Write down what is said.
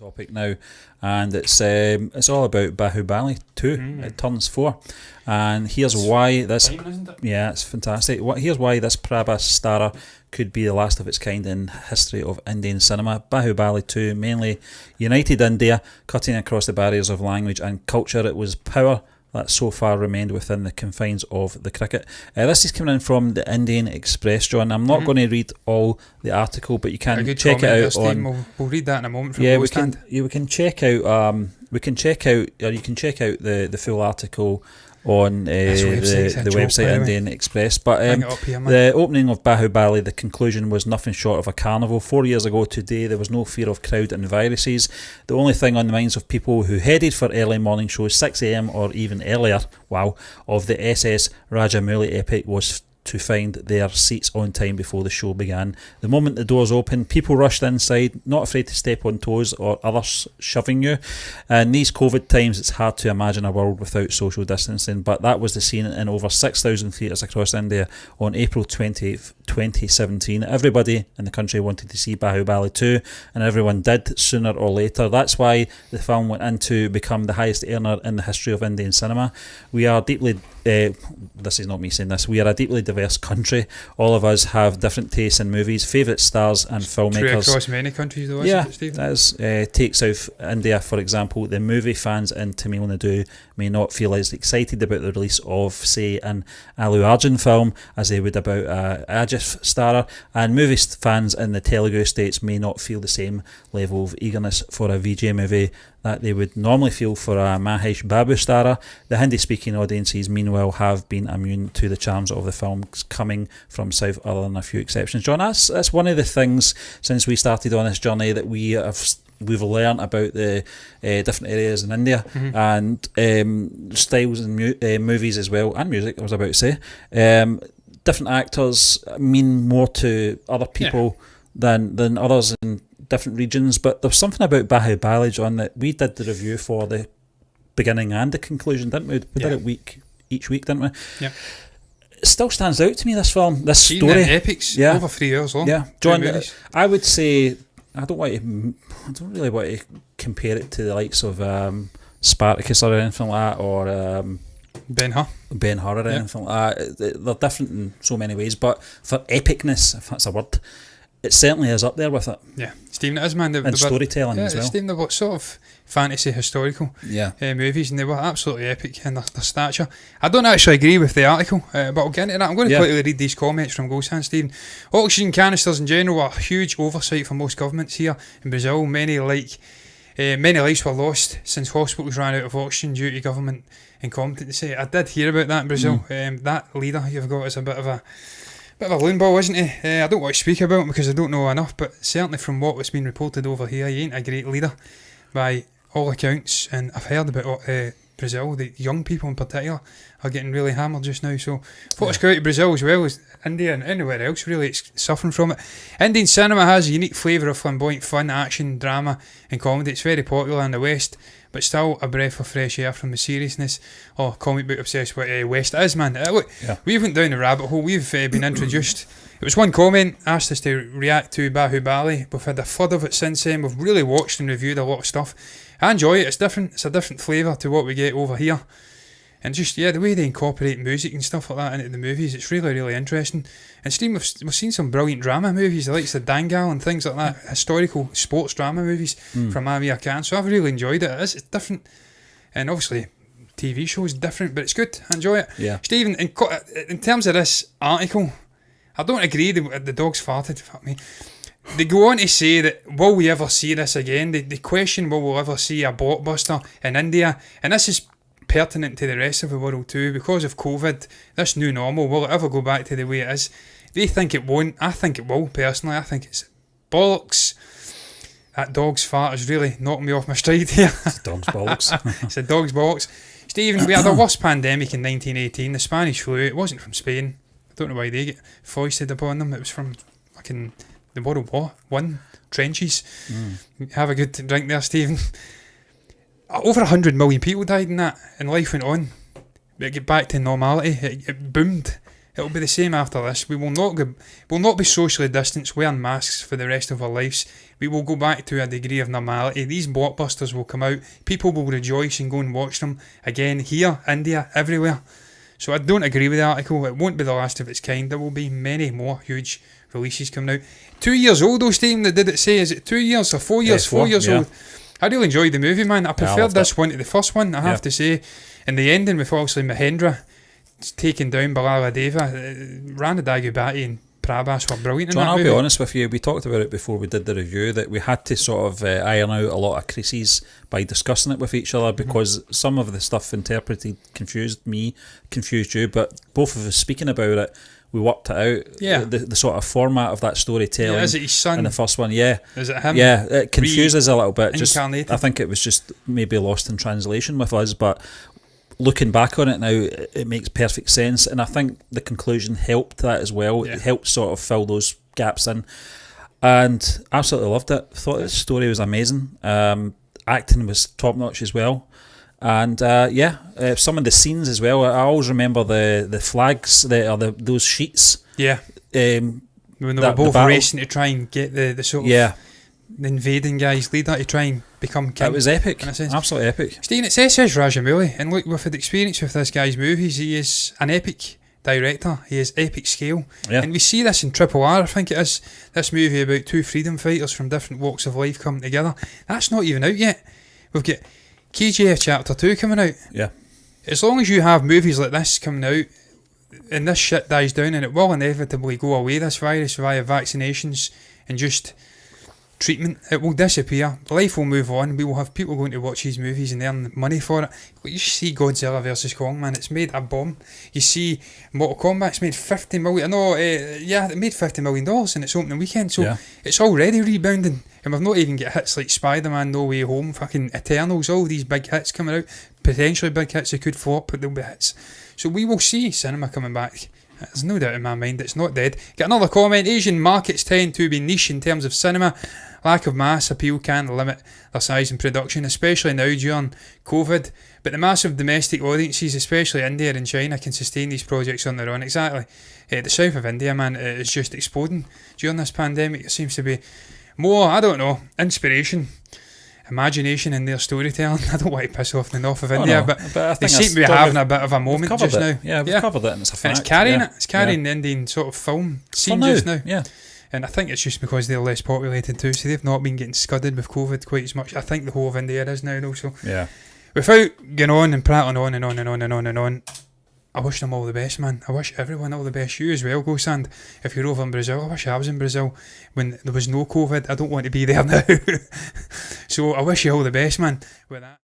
topic now, and it's all about Baahubali 2. It turns 4, and here's why this. Time, isn't it? Yeah, it's fantastic. Here's why this Prabhas Stara could be the last of its kind in history of Indian cinema. Baahubali 2 mainly united India, cutting across the barriers of language and culture. It was power that so far remained within the confines of the cricket. This is coming in from the Indian Express, John. I'm not going to read all the article, but you can check it out on. We'll read that in a moment. From we can check out. You can check out the full article on the website Indian Express. But the opening of Baahubali, the conclusion was nothing short of a carnival. 4 years ago today, there was no fear of crowd and viruses. The only thing on the minds of people who headed for early morning shows, 6 a.m. or even earlier, of the SS Rajamouli epic was to find their seats on time before the show began. The moment the doors opened, people rushed inside, not afraid to step on toes or others shoving you. In these COVID times, it's hard to imagine a world without social distancing, but that was the scene in over 6,000 theatres across India on April 20th, 2017. Everybody in the country wanted to see Baahubali 2, and everyone did sooner or later. That's why the film went on to become the highest earner in the history of Indian cinema. We are deeply this is not me saying this, we are a deeply diverse country. All of us have different tastes in movies, favourite stars and filmmakers. True across many countries though, isn't it, Stephen? That is. Take South India for example. The movie fans in Tamil Nadu may not feel as excited about the release of, say, an Allu Arjun film as they would about Ajif Stara, and movie fans in the Telugu states may not feel the same level of eagerness for a Vijay movie that they would normally feel for a Mahesh Babu Stara. The Hindi-speaking audiences, meanwhile, have been immune to the charms of the films coming from South, other than a few exceptions. John, that's one of the things since we started on this journey that we've learned about the different areas in India and styles and movies as well, and music, I was about to say. Different actors mean more to other people than others in different regions, but there's something about Baahubali, John, that we did the review for the beginning and the conclusion, didn't we? We did it each week, didn't we? Yeah. It still stands out to me, this film, this story. Epics, over 3 hours long. Yeah, John, I would say I don't really want to compare it to the likes of Spartacus or anything like that, or Ben-Hur or anything like that. They're different in so many ways, but for epicness, if that's a word, it certainly is up there with it. Yeah, Stephen, it is, man. And storytelling as well. Stephen, they've got sort of fantasy historical movies, and they were absolutely epic in their stature. I don't actually agree with the article, but I'll get into that. I'm going to quickly read these comments from Ghost Stephen. Oxygen canisters in general are a huge oversight for most governments here in Brazil. Many lives were lost since hospitals ran out of oxygen due to government incompetency. I did hear about that in Brazil. That leader you've got is a bit of a loon ball, isn't he? I don't want to speak about him because I don't know enough, but certainly from what was being reported over here, he ain't a great leader by all accounts. And I've heard about Brazil, the young people in particular are getting really hammered just now. So folks go out to Brazil as well as India and anywhere else really it's suffering from it. Indian cinema has a unique flavour of flamboyant fun, action, drama and comedy. It's very popular in the West, but still a breath of fresh air from the seriousness or comic book obsessed with West it is, man. We went down the rabbit hole. We've been introduced. It was one comment asked us to react to Baahubali. We've had a flood of it since then. We've really watched and reviewed a lot of stuff. I enjoy it. It's different. It's a different flavour to what we get over here. And just, the way they incorporate music and stuff like that into the movies, it's really, really interesting. And Steve, we've seen some brilliant drama movies, the likes of Dangal and things like that, historical sports drama movies from Amir Khan. So I've really enjoyed it. It's different. And obviously, TV shows different, but it's good. I enjoy it. Yeah. Stephen, in terms of this article, I don't agree the dogs farted, fuck me. They go on to say that, will we ever see this again? They question, will we ever see a blockbuster in India? And this is pertinent to the rest of the world too, because of COVID, this new normal, will it ever go back to the way it is? They think it won't. I think it will, personally. I think it's bollocks. That dog's fart has really knocked me off my stride here. It's a dog's bollocks. It's a dog's bollocks. Stephen, we had the worst pandemic in 1918, the Spanish flu. It wasn't from Spain. I don't know why they get foisted upon them. It was from fucking the World War I trenches. Have a good drink there, Stephen. Over 100 million people died in that, and life went on. It got back to normality. It boomed It'll be the same after this. We will not be socially distanced, wearing masks for the rest of our lives. We will go back to a degree of normality. These blockbusters will come out. People will rejoice and go and watch them again here, India, everywhere. So I don't agree with the article. It won't be the last of its kind. There will be many more huge releases coming out. 2 years old though, Stephen, did it say? Is it 2 years or 4 years? 4 years old. I really enjoyed the movie, man. I preferred this one to the first one, I have to say. And the ending with obviously Mahendra taken down Balala Deva, Rana Dagubati and Prabhas were brilliant in John, that I'll movie. be honest with you, we talked about it before we did the review, that we had to sort of iron out a lot of creases by discussing it with each other, because some of the stuff interpreted confused me, confused you, but both of us speaking about it, we worked it out. Yeah. The sort of format of that storytelling. Yeah, is it his son? In the first one, yeah. Is it him? Yeah, it confuses a little bit. Just, Incarnated. I think it was just maybe lost in translation with us, but looking back on it now, it makes perfect sense, and I think the conclusion helped that as well. It helped sort of fill those gaps in, and absolutely loved it. Thought the story was amazing. Acting was top notch as well, and some of the scenes as well. I always remember the flags, those sheets. Yeah. When they were both racing to try and get the sort of the invading guy's leader to try and become king. It was epic, absolutely epic. Stephen, it says Rajamouli, and look, with the experience with this guy's movies, he is an epic director. He is epic scale, and we see this in Triple R. I think it is this movie about two freedom fighters from different walks of life coming together. That's not even out yet. We've got KGF Chapter 2 coming out. Yeah. As long as you have movies like this coming out, and this shit dies down, and it will inevitably go away, this virus, via vaccinations and just treatment, it will disappear. Life will move on. We will have people going to watch these movies and earn money for it. You see Godzilla vs Kong, man, it's made a bomb. You see Mortal Kombat's made $50 million. It made $50 million in its opening weekend, so it's already rebounding. And we've not even got hits like Spider-Man, No Way Home, fucking Eternals, all these big hits coming out. Potentially big hits that could flop, but they'll be hits. So we will see cinema coming back. There's no doubt in my mind it's not dead. Get another comment. Asian markets tend to be niche in terms of cinema. Lack of mass appeal can limit their size and production, especially now during COVID. But the massive domestic audiences, especially India and China, can sustain these projects on their own. Exactly. The south of India, man, is just exploding during this pandemic. There seems to be more, I don't know, inspiration, imagination in their storytelling. I don't want to piss off the north of India, but I they seem to be having a bit of a moment just now. Yeah, we've covered it, and it's a fact. And it's carrying it. It's carrying the Indian sort of film scene just now. Yeah. And I think it's just because they're less populated too, so they've not been getting scudded with COVID quite as much. I think the whole of India is now, though. So without going on and prattling on and on and on and on and on, I wish them all the best, man. I wish everyone all the best. You as well, Go Sand. If you're over in Brazil, I wish I was in Brazil when there was no COVID. I don't want to be there now. So I wish you all the best, man, with that.